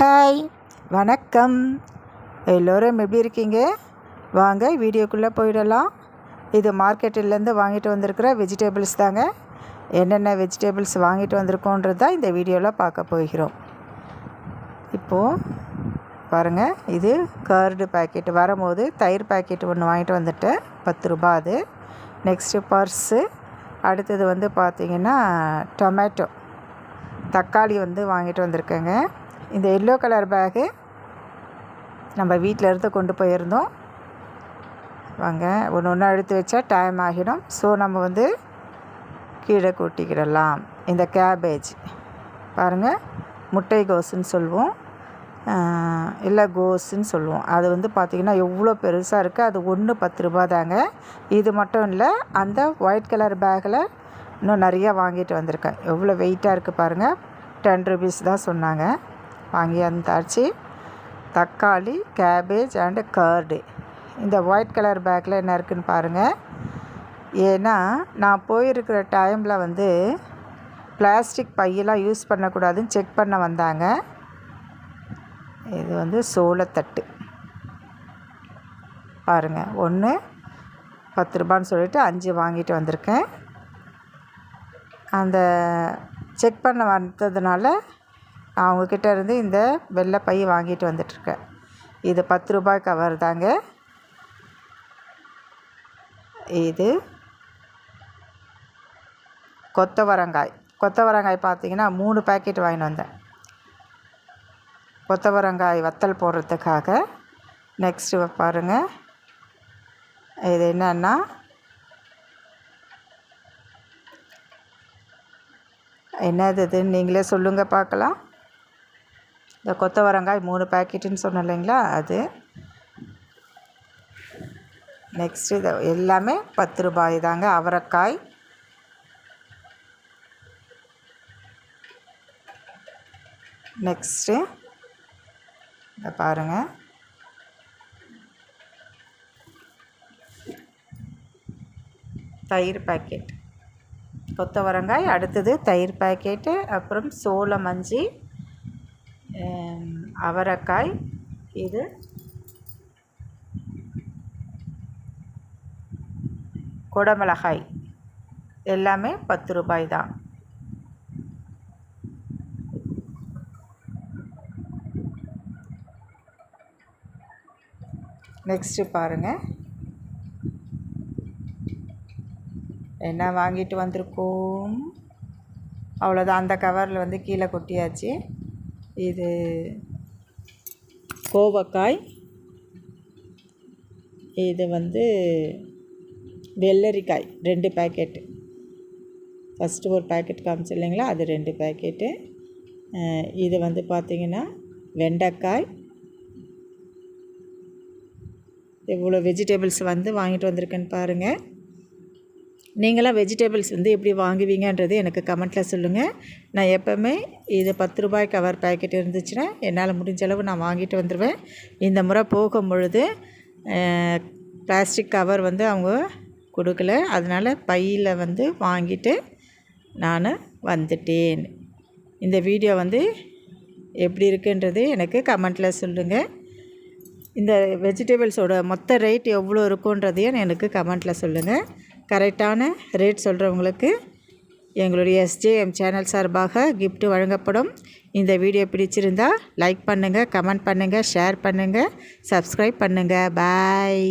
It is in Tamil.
ஹாய், வணக்கம். எல்லோரும் எப்படி இருக்கீங்க? வாங்க வீடியோக்குள்ளே போயிடலாம். இது மார்க்கெட்டிலேருந்து வாங்கிட்டு வந்திருக்கிற வெஜிடபிள்ஸ் தாங்க. என்னென்ன வெஜிடபிள்ஸ் வாங்கிட்டு வந்திருக்கோன்றது தான் இந்த வீடியோவில் பார்க்க போகிறோம். இப்போது பாருங்கள், இது கர்டு பாக்கெட். வரும்போது தயிர் பாக்கெட் ஒன்று வாங்கிட்டு வந்துட்டேன், 10 ரூபா அது. Next purse. அடுத்தது வந்து பார்த்திங்கன்னா டொமேட்டோ, தக்காளி வாங்கிட்டு வந்திருக்கேங்க. இந்த எல்லோ கலர் பேகு நம்ம வீட்டில் இருந்து கொண்டு போயிருந்தோம். வாங்க, ஒன்று ஒன்றா எடுத்து வச்சா டைம் ஆகிடும். ஸோ நம்ம கீழே கொட்டிக்கிடலாம். இந்த கேபேஜ் பாருங்கள், முட்டைகோஸுன்னு சொல்லுவோம், இல்லை கோஸுன்னு சொல்லுவோம். அது பார்த்திங்கன்னா எவ்வளோ பெருசாக இருக்குது. அது ஒன்று 10 ரூபா தாங்க. இது மட்டும் இல்லை, அந்த ஒயிட் கலர் பேக்கில் இன்னும் நிறையா வாங்கிட்டு வந்திருக்கேன். எவ்வளோ வெயிட்டாக இருக்குது பாருங்கள். 10 ருபீஸ் தான் சொன்னாங்க. வாங்கி வந்தாச்சு. தக்காளி, கேபேஜ் அண்டு கர்டு. இந்த ஒயிட் கலர் பேக்கில் என்ன இருக்குதுன்னு பாருங்கள். ஏன்னா நான் போயிருக்கிற டைமில் பிளாஸ்டிக் பையெல்லாம் யூஸ் பண்ணக்கூடாதுன்னு செக் பண்ண வந்தாங்க. இது சோளத்தட்டு பாருங்கள். ஒன்று 10 ரூபான்னு சொல்லிட்டு 5 வாங்கிட்டு வந்திருக்கேன். அந்த செக் பண்ண வந்ததுனால நான் அவங்கக்கிட்ட இருந்து இந்த வெள்ளை பை வாங்கிட்டு வந்துட்டுருக்கேன். இது 10 ரூபாய் கவர் தாங்க. இது கொத்தவரங்காய் பார்த்திங்கன்னா 3 பேக்கெட் வாங்கிட்டு வந்தேன், கொத்தவரங்காய் வத்தல் போடுறதுக்காக. நெக்ஸ்ட்டு பாருங்கள், இது என்னன்னா என்னதுன்னு நீங்களே சொல்லுங்கள் பார்க்கலாம். இந்த கொத்தவரங்காய் 3 பேக்கெட்டுன்னு சொன்னேன் இல்லைங்களா, அது. நெக்ஸ்ட்டு இது எல்லாமே 10 ரூபாய் தாங்க. அவரைக்காய், நெக்ஸ்ட்டு இதை பாருங்கள், தயிர் பாக்கெட். கொத்தவரங்காய், அடுத்தது தயிர் பாக்கெட்டு, அப்புறம் சோளமஞ்சி, அவரைக்காய், இது குடமிளகாய். எல்லாமே 10 ரூபாய் தான். நெக்ஸ்ட்டு பாருங்கள், என்ன வாங்கிட்டு வந்திருக்கோம். அவ்வளோதான். அந்த கவரில் கீழே கொட்டியாச்சு. இது கோவக்காய், இது வெள்ளரிக்காய் 2 பேக்கெட்டு. ஃபஸ்ட்டு ஒரு பேக்கெட் காமிச்சு இல்லைங்களா, அது 2 பேக்கெட்டு. இது பார்த்திங்கன்னா வெண்டைக்காய். எவ்வளோ வெஜிடபிள்ஸ் வாங்கிட்டு வந்திருக்கேன்னு பாருங்கள். நீங்களாம் வெஜிடபிள்ஸ் எப்படி வாங்குவீங்கன்றது எனக்கு கமெண்ட்டில் சொல்லுங்கள். நான் எப்போவுமே இது 10 ரூபாய் கவர் பேக்கெட் இருந்துச்சுன்னா என்னால் முடிஞ்ச அளவு நான் வாங்கிட்டு வந்துடுவேன். இந்த முறை போகும்பொழுது பிளாஸ்டிக் கவர் அவங்க கொடுக்கல, அதனால் பையில் வாங்கிட்டு நான் வந்துட்டேன். இந்த வீடியோ எப்படி இருக்குன்றது எனக்கு கமெண்ட்டில் சொல்லுங்கள். இந்த வெஜிடபிள்ஸோட மொத்த ரேட் எவ்வளோ இருக்குன்றதையும் எனக்கு கமெண்ட்டில் சொல்லுங்கள். கரெக்டான ரேட் சொல்கிறவங்களுக்கு எங்களுடைய எஸ்ஜேஎம் சேனல் சார்பாக கிஃப்ட் வழங்கப்படும். இந்த வீடியோ பிடிச்சிருந்தால் லைக் பண்ணுங்கள், கமெண்ட் பண்ணுங்கள், ஷேர் பண்ணுங்கள், சப்ஸ்கிரைப் பண்ணுங்கள். பாய்.